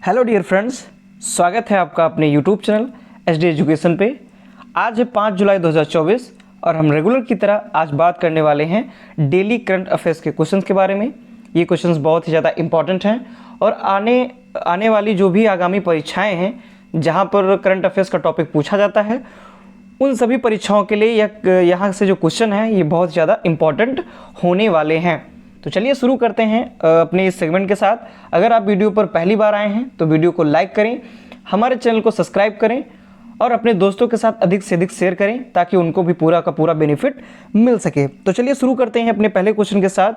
Hello dear friends, स्वागत है आपका अपने यूट्यूब चैनल एचडी एजुकेशन पे। आज है 5 जुलाई 2024 और हम रेगुलर की तरह आज बात करने वाले हैं डेली करंट अफेयर्स के क्वेश्चंस के बारे में। ये क्वेश्चंस बहुत ही ज़्यादा इंपॉर्टेंट हैं और आने वाली जो भी आगामी परीक्षाएं हैं जहां पर करंट अफेयर्स का टॉपिक पूछा जाता है उन सभी परीक्षाओं के लिए यहाँ से जो क्वेश्चन हैं ये बहुत ज़्यादा इंपॉर्टेंट होने वाले हैं। तो चलिए शुरू करते हैं अपने इस सेगमेंट के साथ। अगर आप वीडियो पर पहली बार आए हैं तो वीडियो को लाइक करें, हमारे चैनल को सब्सक्राइब करें और अपने दोस्तों के साथ अधिक से अधिक शेयर करें ताकि उनको भी पूरा का पूरा बेनिफिट मिल सके। तो चलिए शुरू करते हैं अपने पहले क्वेश्चन के साथ।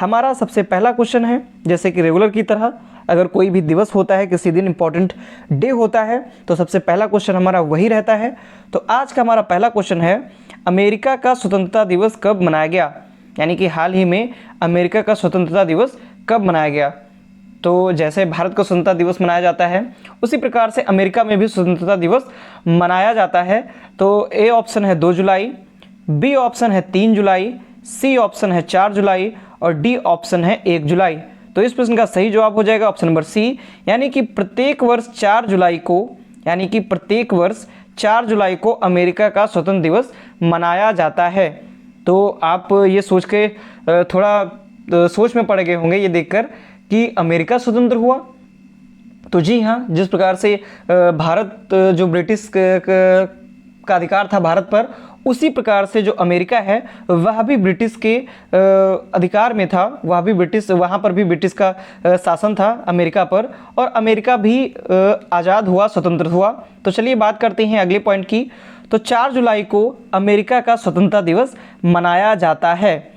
हमारा सबसे पहला क्वेश्चन है, जैसे कि रेगुलर की तरह अगर कोई भी दिवस होता है, किसी दिन इंपॉर्टेंट डे होता है तो सबसे पहला क्वेश्चन हमारा वही रहता है। तो आज का हमारा पहला क्वेश्चन है, अमेरिका का स्वतंत्रता दिवस कब मनाया गया? यानी कि हाल ही में अमेरिका का स्वतंत्रता दिवस कब मनाया गया? तो जैसे भारत का स्वतंत्रता दिवस मनाया जाता है उसी प्रकार से अमेरिका में भी स्वतंत्रता दिवस मनाया जाता है। तो ए ऑप्शन है 2 जुलाई, बी ऑप्शन है 3 जुलाई, सी ऑप्शन है 4 जुलाई और डी ऑप्शन है 1 जुलाई। तो इस प्रश्न का सही जवाब हो जाएगा ऑप्शन नंबर सी, यानी कि प्रत्येक वर्ष 4 जुलाई को अमेरिका का स्वतंत्रता दिवस मनाया जाता है। तो आप ये सोच के थोड़ा सोच में पड़ गए होंगे ये देखकर कि अमेरिका स्वतंत्र हुआ। तो जी हाँ, जिस प्रकार से भारत जो ब्रिटिश का अधिकार था भारत पर, उसी प्रकार से जो अमेरिका है वह भी ब्रिटिश के अधिकार में था। वहाँ पर भी ब्रिटिश का शासन था अमेरिका पर और अमेरिका भी आज़ाद हुआ, स्वतंत्र हुआ। तो चलिए बात करते हैं अगले पॉइंट की। तो 4 जुलाई को अमेरिका का स्वतंत्रता दिवस मनाया जाता है।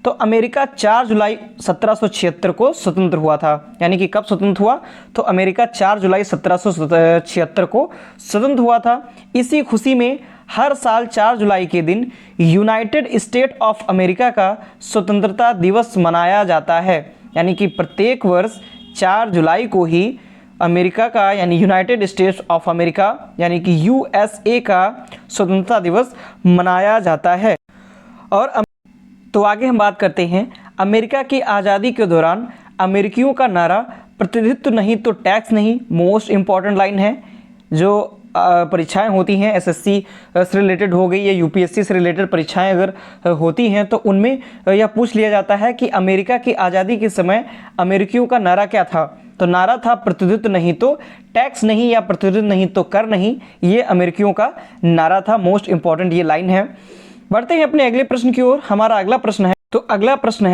तो अमेरिका 4 जुलाई 1776 को स्वतंत्र हुआ था। यानी कि कब स्वतंत्र हुआ? तो अमेरिका 4 जुलाई 1776 को स्वतंत्र हुआ था। इसी खुशी में हर साल 4 जुलाई के दिन यूनाइटेड स्टेट ऑफ अमेरिका का स्वतंत्रता दिवस मनाया जाता है। यानी कि प्रत्येक वर्ष 4 जुलाई को ही अमेरिका का यानी यूनाइटेड स्टेट्स ऑफ अमेरिका यानी कि यूएसए का स्वतंत्रता दिवस मनाया जाता है। और तो आगे हम बात करते हैं, अमेरिका की आज़ादी के दौरान अमेरिकियों का नारा प्रतिनिधित्व नहीं तो टैक्स नहीं मोस्ट इम्पॉर्टेंट लाइन है। जो परीक्षाएं होती हैं एसएससी से रिलेटेड हो गई या यूपीएससी से रिलेटेड परीक्षाएं अगर होती हैं तो उनमें यह पूछ लिया जाता है कि अमेरिका की आज़ादी के समय अमेरिकियों का नारा क्या था? तो नारा था प्रतिनिधित्व नहीं तो टैक्स नहीं या प्रतिनिधित्व नहीं तो कर नहीं। ये अमेरिकियों का नारा था। मोस्ट इंपॉर्टेंट ये लाइन है। बढ़ते हैं अपने अगले प्रश्न की ओर। हमारा अगला प्रश्न है, तो अगला प्रश्न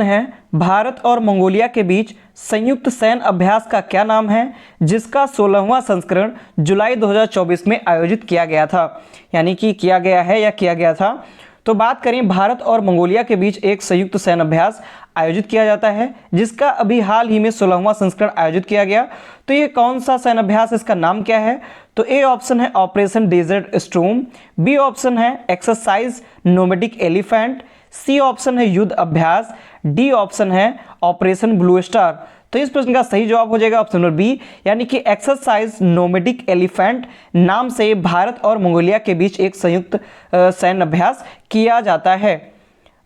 है भारत और मंगोलिया के बीच संयुक्त सैन्य अभ्यास का क्या नाम है जिसका 16वां संस्करण जुलाई 2024 में आयोजित किया गया था? यानी कि किया गया है या किया गया था। तो बात करें, भारत और मंगोलिया के बीच एक संयुक्त सैन्य अभ्यास आयोजित किया जाता है जिसका अभी हाल ही में 16वां संस्करण आयोजित किया गया। तो ये कौन सा सैन्य अभ्यास, इसका नाम क्या है? तो ए ऑप्शन है operation desert storm, B option है exercise nomadic elephant, C option है युद्ध अभ्यास, डी ऑप्शन है ऑपरेशन ब्लू स्टार। तो इस प्रश्न का सही जवाब हो जाएगा ऑप्शन नंबर बी, यानी कि एक्सरसाइज नोमैडिक एलिफेंट नाम से भारत और मंगोलिया के बीच एक संयुक्त सैन्य अभ्यास किया जाता है।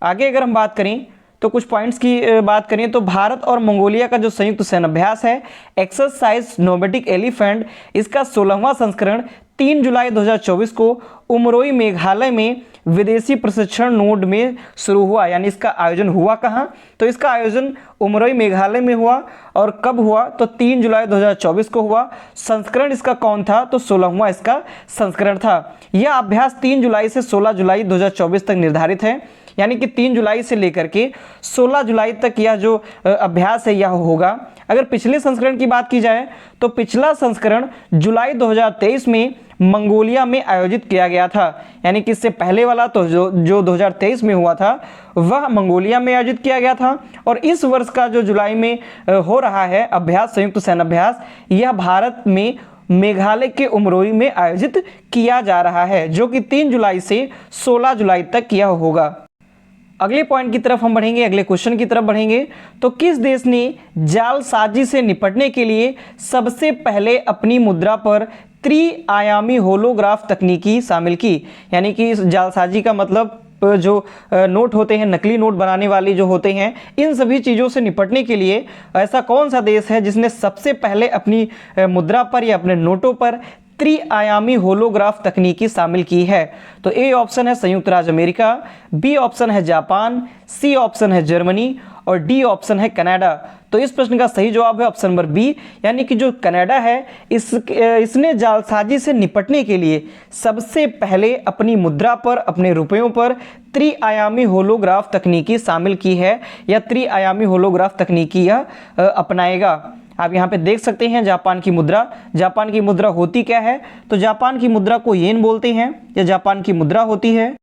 आगे अगर हम बात करें तो कुछ पॉइंट्स की बात करें तो भारत और मंगोलिया का जो संयुक्त सैन्य अभ्यास है एक्सरसाइज नोमैडिक एलिफेंट, इसका 16वां संस्करण 3 जुलाई 2024 को उमरोई मेघालय में विदेशी प्रशिक्षण नोड में शुरू हुआ। यानी इसका आयोजन हुआ कहाँ? तो इसका आयोजन उमरोई मेघालय में हुआ। और कब हुआ? तो 3 जुलाई 2024 को हुआ। संस्करण इसका कौन था? तो 16वां इसका संस्करण था। यह अभ्यास 3 जुलाई से 16 जुलाई 2024 तक निर्धारित है। यानी कि 3 जुलाई से लेकर के 16 जुलाई तक यह जो अभ्यास है यह होगा। अगर पिछले संस्करण की बात की जाए तो पिछला संस्करण जुलाई 2023 में मंगोलिया में आयोजित किया गया था। यानी कि इससे पहले वाला तो जो 2023 में हुआ था वह मंगोलिया में आयोजित किया गया था। और इस वर्ष का जो जुलाई में हो रहा है अभ्यास, संयुक्त सैन्य अभ्यास, यह भारत में मेघालय के उमरोई में आयोजित किया जा रहा है जो कि 3 जुलाई से 16 जुलाई तक यह होगा। अगले पॉइंट की तरफ हम बढ़ेंगे, अगले क्वेश्चन की तरफ बढ़ेंगे। तो किस देश ने जालसाजी से निपटने के लिए सबसे पहले अपनी मुद्रा पर त्रिआयामी होलोग्राफ तकनीकी शामिल की? यानी कि इस जालसाजी का मतलब जो नोट होते हैं, नकली नोट बनाने वाले जो होते हैं, इन सभी चीज़ों से निपटने के लिए ऐसा कौन सा देश है जिसने सबसे पहले अपनी मुद्रा पर या अपने नोटों पर त्रिआयामी होलोग्राफ तकनीकी शामिल की है? तो ए ऑप्शन है संयुक्त राज्य अमेरिका, बी ऑप्शन है जापान, सी ऑप्शन है जर्मनी और डी ऑप्शन है कनाडा। तो इस प्रश्न का सही जवाब है ऑप्शन नंबर बी, यानी कि जो कनाडा है इसने जालसाजी से निपटने के लिए सबसे पहले अपनी मुद्रा पर, अपने रुपयों पर त्रिआयामी होलोग्राफ तकनीकी शामिल की है या त्रिआयामी होलोग्राफ तकनीकी यह अपनाएगा। आप यहाँ पे देख सकते हैं जापान की मुद्रा। जापान की मुद्रा होती क्या है? तो जापान की मुद्रा को येन बोलते हैं या जापान की मुद्रा होती है।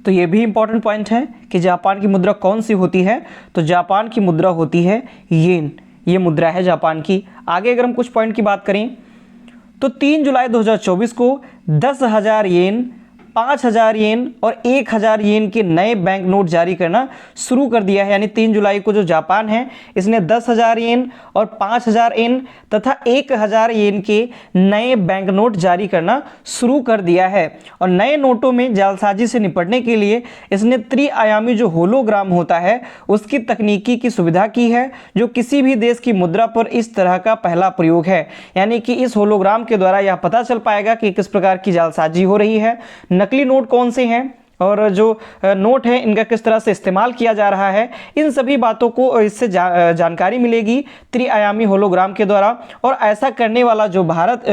तो ये भी इंपॉर्टेंट पॉइंट है कि जापान की मुद्रा कौन सी होती है? तो जापान की मुद्रा होती है येन, ये मुद्रा है जापान की। आगे अगर हम कुछ पॉइंट की बात करें तो 3 जुलाई 2024 को 10,000 येन, 5,000 येन और 1,000 येन के नए बैंक नोट जारी करना शुरू कर दिया है। यानी 3 जुलाई को जो जापान है इसने 10,000 येन और 5,000 येन तथा 1,000 येन के नए बैंक नोट जारी करना शुरू कर दिया है। और नए नोटों में जालसाजी से निपटने के लिए इसने त्रिआयामी जो होलोग्राम होता है उसकी तकनीकी की सुविधा की है, जो किसी भी देश की मुद्रा पर इस तरह का पहला प्रयोग है। यानी कि इस होलोग्राम के द्वारा यह पता चल पाएगा कि किस प्रकार की जालसाजी हो रही है, नकली नोट कौन से हैं और जो नोट है इनका किस तरह से इस्तेमाल किया जा रहा है। इन सभी बातों को इससे जानकारी मिलेगी त्रिआयामी होलोग्राम के द्वारा। और ऐसा करने वाला जो भारत,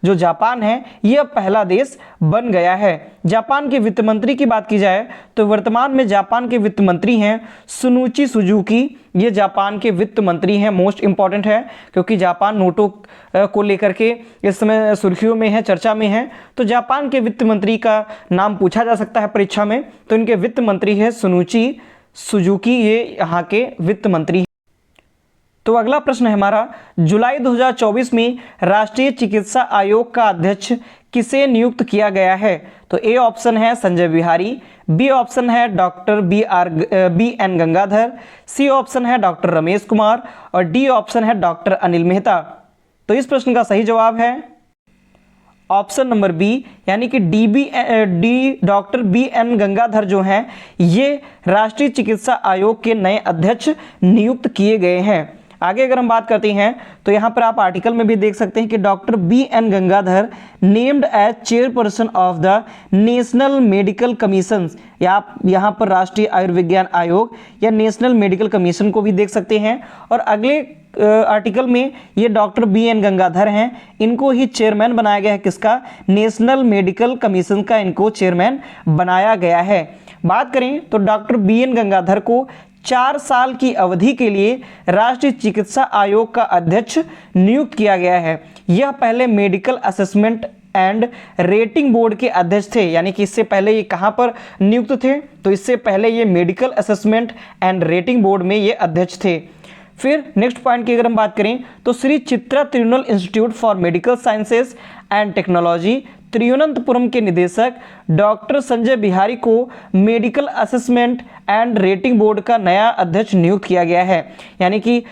जो जापान है, यह पहला देश बन गया है। जापान के वित्त मंत्री की बात की जाए तो वर्तमान में जापान के वित्त मंत्री हैं सुनुची सुजुकी। ये जापान के वित्त मंत्री हैं, मोस्ट इंपॉर्टेंट है क्योंकि जापान नोटों को लेकर के इस समय सुर्खियों में है, चर्चा में है। तो जापान के वित्त मंत्री का नाम पूछा जा सकता है परीक्षा में, तो इनके वित्त मंत्री है सुनुची सुजुकी, ये यहाँ के वित्त मंत्री। तो अगला प्रश्न है हमारा, जुलाई 2024 में राष्ट्रीय चिकित्सा आयोग का अध्यक्ष किसे नियुक्त किया गया है? तो ए ऑप्शन है संजय बिहारी, बी ऑप्शन है doctor B N Gangadhar, C option है डॉक्टर रमेश कुमार और डी ऑप्शन है डॉक्टर अनिल मेहता। तो इस प्रश्न का सही जवाब है ऑप्शन नंबर बी, यानी कि डॉक्टर बी एन गंगाधर जो हैं ये राष्ट्रीय चिकित्सा आयोग के नए अध्यक्ष नियुक्त किए गए हैं। आगे अगर हम बात करते हैं तो यहाँ पर आप आर्टिकल में भी देख सकते हैं कि doctor B N Gangadhar named as chairperson of the National Medical Commission, या आप यहाँ पर राष्ट्रीय आयुर्विज्ञान आयोग या नेशनल मेडिकल कमीशन को भी देख सकते हैं। और अगले आर्टिकल में ये डॉक्टर बी एन गंगाधर हैं, इनको ही चेयरमैन बनाया गया है। किसका? नेशनल मेडिकल कमीशन का इनको चेयरमैन बनाया गया है। बात करें तो डॉक्टर बी एन गंगाधर को 4 साल की अवधि के लिए राष्ट्रीय चिकित्सा आयोग का अध्यक्ष नियुक्त किया गया है। यह पहले medical assessment and rating board के अध्यक्ष थे, यानी कि इससे पहले ये कहाँ पर नियुक्त थे? तो इससे पहले ये medical assessment and rating board में ये अध्यक्ष थे। फिर नेक्स्ट पॉइंट की अगर हम बात करें तो Shri Chitra Tirunal institute for medical sciences and technology Thiruvananthapuram के निदेशक डॉक्टर संजय बिहारी को medical assessment and rating board का नया अध्यक्ष नियुक्त किया गया है। यानी कि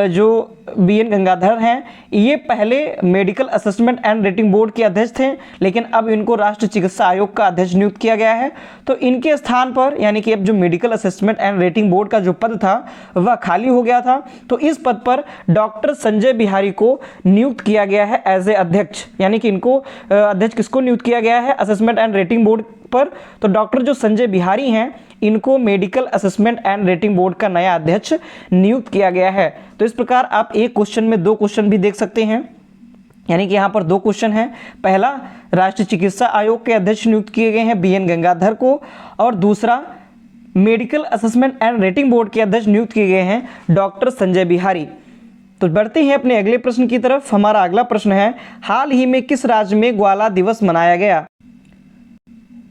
जो बी एन गंगाधर हैं ये पहले medical assessment and rating board के अध्यक्ष थे, लेकिन अब इनको राष्ट्रीय चिकित्सा आयोग का अध्यक्ष नियुक्त किया गया है। तो इनके स्थान पर, यानी कि अब जो medical assessment and rating board का जो पद था वह खाली हो गया था, तो इस पद पर डॉक्टर संजय बिहारी को नियुक्त किया गया है एज ए अध्यक्ष। यानी कि इनको अध्यक्ष किसको नियुक्त किया गया है असेसमेंट एंड रेटिंग बोर्ड पर? तो डॉक्टर जो संजय बिहारी हैं इनको medical assessment and rating board का नया अध्यक्ष नियुक्त किया गया है। तो इस प्रकार आप एक क्वेश्चन में 2 क्वेश्चन भी देख सकते हैं, यानी कि यहाँ पर 2 क्वेश्चन हैं। पहला, राष्ट्रीय चिकित्सा आयोग के अध्यक्ष नियुक्त किए गए हैं बी एन गंगाधर को, और दूसरा medical assessment and rating board के अध्यक्ष नियुक्त किए गए हैं डॉक्टर संजय बिहारी। तो बढ़ते हैं अपने अगले प्रश्न की तरफ। हमारा अगला प्रश्न है, हाल ही में किस राज्य में ग्वाला दिवस मनाया गया?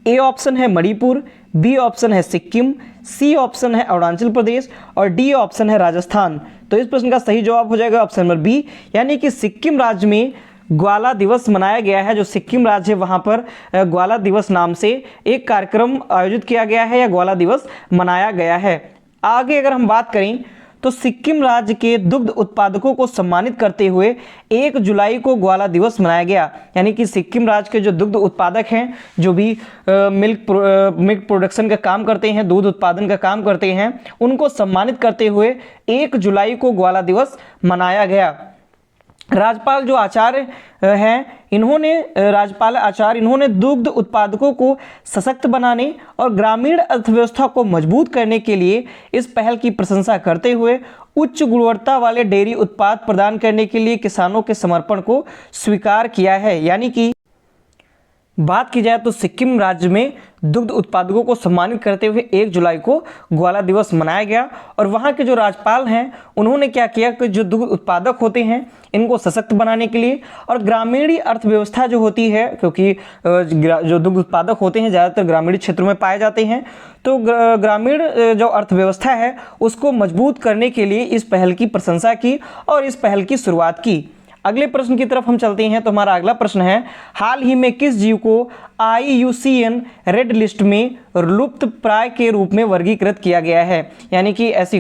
ए ऑप्शन है मणिपुर, बी ऑप्शन है सिक्किम, सी ऑप्शन है अरुणाचल प्रदेश और डी ऑप्शन है राजस्थान। तो इस प्रश्न का सही जवाब हो जाएगा ऑप्शन नंबर बी, यानी कि सिक्किम राज्य में ग्वाला दिवस मनाया गया है। जो सिक्किम राज्य है वहाँ पर ग्वाला दिवस नाम से एक कार्यक्रम आयोजित किया गया है या ग्वाला दिवस मनाया गया है। आगे अगर हम बात करें तो सिक्किम राज्य के दुग्ध उत्पादकों को सम्मानित करते हुए 1 जुलाई को ग्वाला दिवस मनाया गया। यानी कि सिक्किम राज्य के जो दुग्ध उत्पादक हैं, जो भी मिल्क प्रोडक्शन का काम करते हैं, दूध उत्पादन का काम करते हैं, उनको सम्मानित करते हुए 1 जुलाई को ग्वाला दिवस मनाया गया। राज्यपाल जो आचार्य हैं, इन्होंने दुग्ध उत्पादकों को सशक्त बनाने और ग्रामीण अर्थव्यवस्था को मजबूत करने के लिए इस पहल की प्रशंसा करते हुए उच्च गुणवत्ता वाले डेयरी उत्पाद प्रदान करने के लिए किसानों के समर्पण को स्वीकार किया है। यानी कि बात की जाए तो सिक्किम राज्य में दुग्ध उत्पादकों को सम्मानित करते हुए 1 जुलाई को ग्वाला दिवस मनाया गया। और वहाँ के जो राज्यपाल हैं, उन्होंने क्या किया कि जो दुग्ध उत्पादक होते हैं, इनको सशक्त बनाने के लिए और ग्रामीण अर्थव्यवस्था जो होती है, क्योंकि जो दुग्ध उत्पादक होते हैं ज़्यादातर ग्रामीण क्षेत्रों में पाए जाते हैं, तो ग्रामीण जो अर्थव्यवस्था है उसको मजबूत करने के लिए इस पहल की प्रशंसा की और इस पहल की शुरुआत की। अगले प्रश्न की तरफ हम चलते हैं। तो हमारा अगला प्रश्न है, हाल ही में किस जीव को IUCN रेड लिस्ट में लुप्त प्राय के रूप में वर्गीकृत किया गया है? यानी कि ऐसा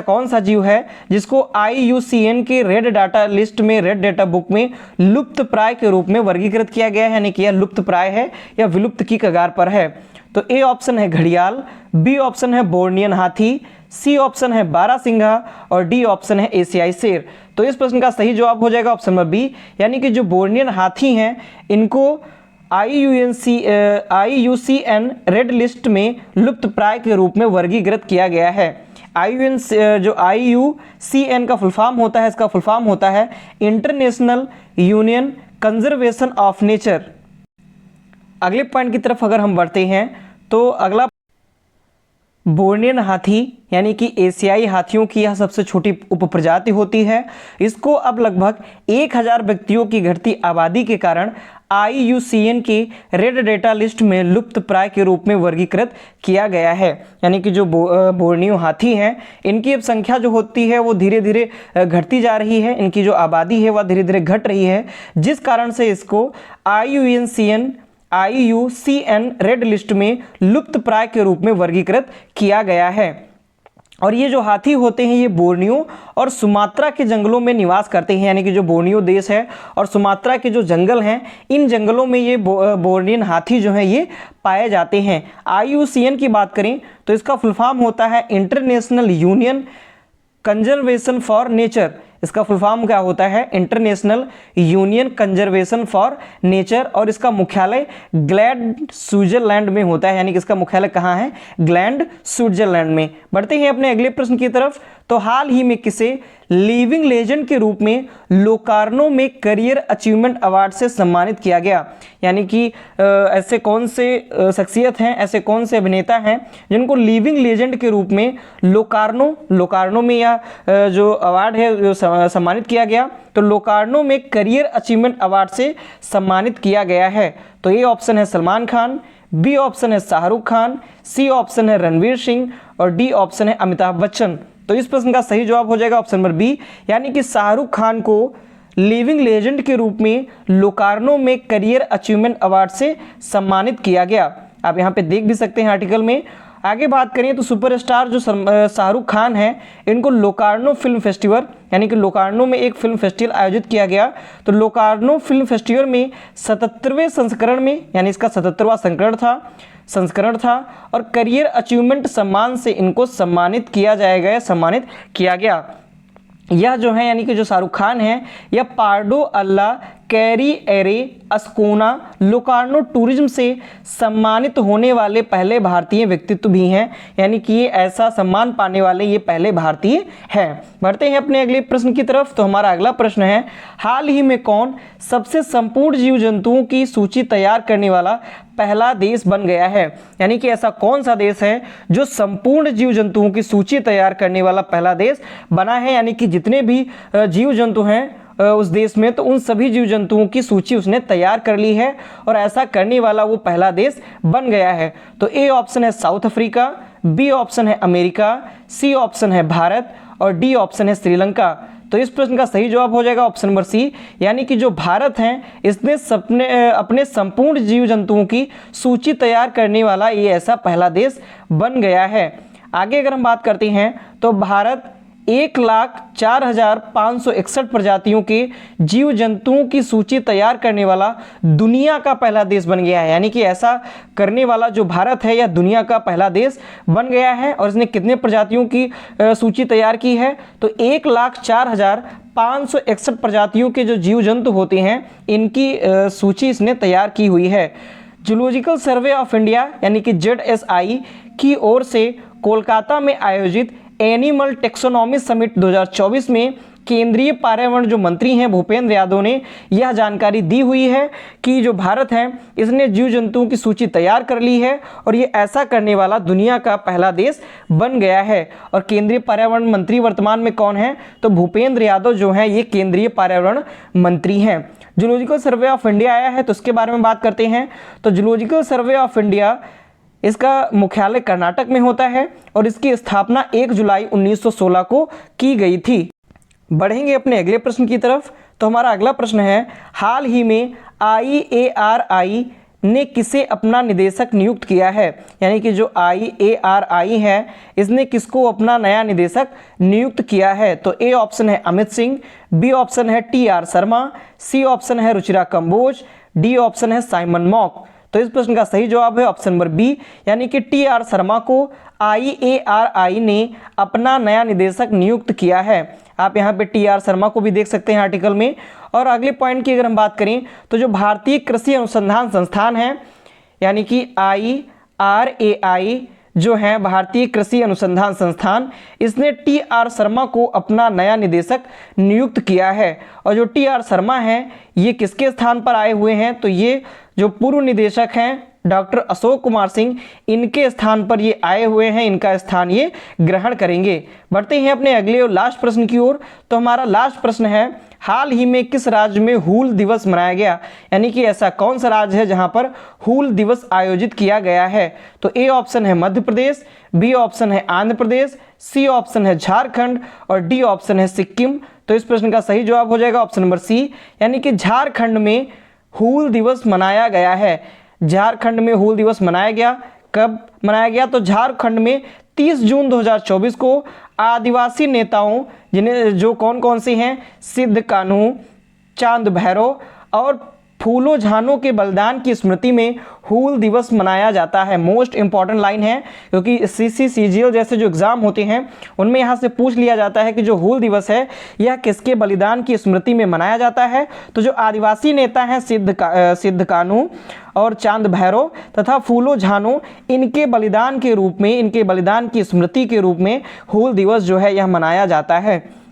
कौन सा जीव है जिसको IUCN के रेड डाटा लिस्ट में, रेड डाटा बुक में लुप्त प्राय के रूप में वर्गीकृत किया गया है? यानी कि यह लुप्त प्राय है या विलुप्त की कगार पर है। तो ए ऑप्शन है घड़ियाल, बी ऑप्शन है बोर्नियन हाथी, सी ऑप्शन है बारहसिंघा और डी ऑप्शन है एशियाई शेर। तो इस प्रश्न का सही जवाब हो जाएगा ऑप्शन नंबर बी, यानी कि जो बोर्नियन हाथी हैं, इनको IUCN रेड लिस्ट में लुप्त प्राय के रूप में वर्गीकृत किया गया है। जो IUCN का फुल फॉर्म होता है, इसका फुल फॉर्म होता है international union conservation of nature. अगले पॉइंट की तरफ अगर हम बढ़ते हैं तो अगला बोर्नियन हाथी यानी कि एशियाई हाथियों की यह सबसे छोटी उपप्रजाति होती है। इसको अब लगभग 1000 व्यक्तियों की घटती आबादी के कारण IUCN की रेड डेटा लिस्ट में लुप्त प्राय के रूप में वर्गीकृत किया गया है। यानी कि जो बोर्नियो हाथी हैं, इनकी अब संख्या जो होती है वो धीरे धीरे घटती जा रही है, इनकी जो आबादी है वह धीरे धीरे घट रही है, जिस कारण से इसको IUCN रेड लिस्ट में लुप्त प्राय के रूप में वर्गीकृत किया गया है। और ये जो हाथी होते हैं, ये बोर्नियो और सुमात्रा के जंगलों में निवास करते हैं। यानी कि जो बोर्नियो देश है और सुमात्रा के जो जंगल हैं, इन जंगलों में ये बोर्नियन हाथी जो हैं ये पाए जाते हैं। IUCN की बात करें तो इसका फुल फॉर्म होता है international union conservation for nature. इसका फुल फॉर्म क्या होता है? International union conservation for nature. और इसका मुख्यालय ग्लैंड स्विट्जरलैंड में होता है। यानी कि इसका मुख्यालय कहाँ है? ग्लैंड स्विट्जरलैंड में। बढ़ते हैं अपने अगले प्रश्न की तरफ। तो हाल ही में किसे लिविंग लेजेंड के रूप में लोकार्नो में करियर अचीवमेंट अवार्ड से सम्मानित किया गया? यानी कि ऐसे कौन से शख्सियत हैं, ऐसे कौन से अभिनेता हैं जिनको लिविंग लेजेंड के रूप में लोकार्नो में यह जो अवार्ड है जो सम्मानित किया गया? तो लोकार्नो में करियर अचीवमेंट अवार्ड से सम्मानित किया गया है। तो ये ऑप्शन है सलमान खान, बी ऑप्शन है शाहरुख खान, सी ऑप्शन है रणवीर सिंह और डी ऑप्शन है अमिताभ बच्चन। तो इस प्रश्न का सही जवाब हो जाएगा ऑप्शन नंबर बी, यानी कि शाहरुख खान को लिविंग लेजेंड के रूप में लोकार्नो में करियर अचीवमेंट अवार्ड से सम्मानित किया गया। आप यहाँ पे देख भी सकते हैं आर्टिकल में। आगे बात करें तो सुपरस्टार जो शाहरुख खान है, इनको लोकार्नो फिल्म फेस्टिवल, यानी कि लोकार्नो में एक फिल्म फेस्टिवल आयोजित किया गया। तो लोकार्नो फिल्म फेस्टिवल में 77वें संस्करण में, यानी इसका 77वां संस्करण था और करियर अचीवमेंट सम्मान से इनको सम्मानित किया गया। यह जो है यानी कि जो शाहरुख खान है, यह Pardo alla Carriera Ascona Locarno Tourism से सम्मानित होने वाले पहले भारतीय व्यक्तित्व भी हैं। यानी कि ये ऐसा सम्मान पाने वाले ये पहले भारतीय हैं। बढ़ते हैं अपने अगले प्रश्न की तरफ। तो हमारा अगला प्रश्न है, हाल ही में कौन सबसे संपूर्ण जीव जंतुओं की सूची तैयार करने वाला पहला देश बन गया है? यानी कि ऐसा कौन सा देश है जो संपूर्ण जीव जंतुओं की सूची तैयार करने वाला पहला देश बना है? यानी कि जितने भी जीव जंतु हैं उस देश में, तो उन सभी जीव जंतुओं की सूची उसने तैयार कर ली है और ऐसा करने वाला वो पहला देश बन गया है। तो ए ऑप्शन है साउथ अफ्रीका, बी ऑप्शन है अमेरिका, सी ऑप्शन है भारत और डी ऑप्शन है श्रीलंका। तो इस प्रश्न का सही जवाब हो जाएगा ऑप्शन नंबर सी, यानी कि जो भारत है इसने अपने संपूर्ण जीव जंतुओं की सूची तैयार करने वाला ये ऐसा पहला देश बन गया है। आगे अगर हम बात करते हैं तो भारत 1,04,561 प्रजातियों के जीव जंतुओं की सूची तैयार करने वाला दुनिया का पहला देश बन गया है। यानी कि ऐसा करने वाला जो भारत है यह दुनिया का पहला देश बन गया है। और इसने कितने प्रजातियों की सूची तैयार की है? तो 1,04,561 प्रजातियों के जो जीव जंतु होते हैं इनकी सूची इसने तैयार की हुई है। जूलॉजिकल सर्वे ऑफ इंडिया यानी कि ZSI की ओर से कोलकाता में आयोजित एनिमल टेक्सोनॉमी समिट 2024 में केंद्रीय पर्यावरण जो मंत्री हैं भूपेंद्र यादव ने यह जानकारी दी हुई है कि जो भारत है इसने जीव जंतुओं की सूची तैयार कर ली है और ये ऐसा करने वाला दुनिया का पहला देश बन गया है। और केंद्रीय पर्यावरण मंत्री वर्तमान में कौन है? तो भूपेंद्र यादव जो हैं ये केंद्रीय पर्यावरण मंत्री हैं। जूलॉजिकल सर्वे ऑफ इंडिया आया है तो उसके बारे में बात करते हैं। तो जूलॉजिकल सर्वे ऑफ इंडिया इसका मुख्यालय कर्नाटक में होता है और इसकी स्थापना 1 जुलाई 1916 को की गई थी। बढ़ेंगे अपने अगले प्रश्न की तरफ। तो हमारा अगला प्रश्न है, हाल ही में IARI ने किसे अपना निदेशक नियुक्त किया है? यानी कि जो IARI है इसने किसको अपना नया निदेशक नियुक्त किया है? तो ए ऑप्शन है अमित सिंह, बी ऑप्शन है TR शर्मा, सी ऑप्शन है रुचिरा कंबोज, डी ऑप्शन है साइमन मॉक। तो इस प्रश्न का सही जवाब है ऑप्शन नंबर बी यानी कि TR शर्मा को IARI ने अपना नया निदेशक नियुक्त किया है। आप यहाँ पे TR शर्मा को भी देख सकते हैं आर्टिकल में। और अगले पॉइंट की अगर हम बात करें तो जो भारतीय कृषि अनुसंधान संस्थान है यानी कि IRAI जो है भारतीय कृषि अनुसंधान संस्थान, इसने TR शर्मा को अपना नया निदेशक नियुक्त किया है। और जो TR शर्मा हैं ये किसके स्थान पर आए हुए हैं? तो ये जो पूर्व निदेशक हैं डॉक्टर अशोक कुमार सिंह, इनके स्थान पर ये आए हुए हैं, इनका स्थान ये ग्रहण करेंगे। बढ़ते हैं अपने अगले और लास्ट प्रश्न की ओर। तो हमारा लास्ट प्रश्न है, हाल ही में किस राज्य में हूल दिवस मनाया गया? यानी कि ऐसा कौन सा राज्य है जहां पर हूल दिवस आयोजित किया गया है? तो ए ऑप्शन है मध्य प्रदेश, बी ऑप्शन है आंध्र प्रदेश, सी ऑप्शन है झारखंड और डी ऑप्शन है सिक्किम। तो इस प्रश्न का सही जवाब हो जाएगा ऑप्शन नंबर सी यानी कि झारखंड में हूल दिवस मनाया गया है। झारखंड में हूल दिवस मनाया गया। कब मनाया गया? तो झारखंड में 30 जून 2024 को आदिवासी नेताओं जिन्हें जो कौन कौन से हैं, सिद्ध कान्हू, चांद भैरव और फूलो झानो के बलिदान की स्मृति में हूल दिवस मनाया जाता है। मोस्ट इंपॉर्टेंट लाइन है क्योंकि CC CGL जैसे जो एग्जाम होते हैं उनमें यहाँ से पूछ लिया जाता है कि जो हूल दिवस है यह किसके बलिदान की स्मृति में मनाया जाता है? तो जो आदिवासी नेता हैं सिद्ध कान्हू और चांद भैरव तथा फूलो झानो, इनके बलिदान के रूप में, इनके बलिदान की स्मृति के रूप में हूल दिवस जो है यह मनाया जाता है।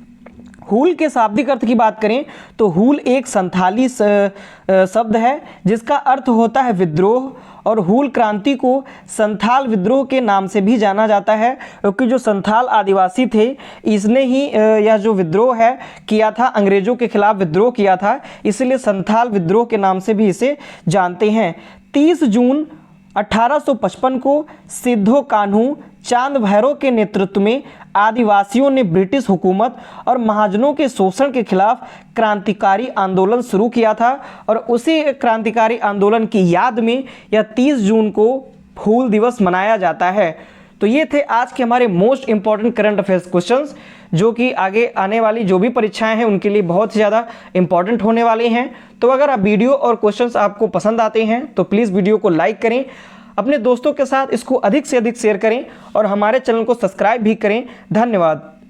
हूल के शाब्दिक अर्थ की बात करें तो हूल एक संथाली शब्द है जिसका अर्थ होता है विद्रोह। और हूल क्रांति को संथाल विद्रोह के नाम से भी जाना जाता है क्योंकि जो संथाल आदिवासी थे इसने ही यह जो विद्रोह है किया था, अंग्रेजों के खिलाफ विद्रोह किया था, इसलिए संथाल विद्रोह के नाम से भी इसे जानते हैं। 30 जून 1855 को सिद्धो कान्हू चांद भैरव के नेतृत्व में आदिवासियों ने ब्रिटिश हुकूमत और महाजनों के शोषण के खिलाफ क्रांतिकारी आंदोलन शुरू किया था और उसी क्रांतिकारी आंदोलन की याद में यह 30 जून को हूल दिवस मनाया जाता है। तो ये थे आज के हमारे most important current affairs questions जो कि आगे आने वाली जो भी परीक्षाएं हैं उनके लिए बहुत ज़्यादा इंपॉर्टेंट होने वाले हैं। तो अगर आप वीडियो और क्वेश्चंस आपको पसंद आते हैं तो प्लीज़ वीडियो को लाइक करें, अपने दोस्तों के साथ इसको अधिक से अधिक शेयर करें और हमारे चैनल को सब्सक्राइब भी करें। धन्यवाद।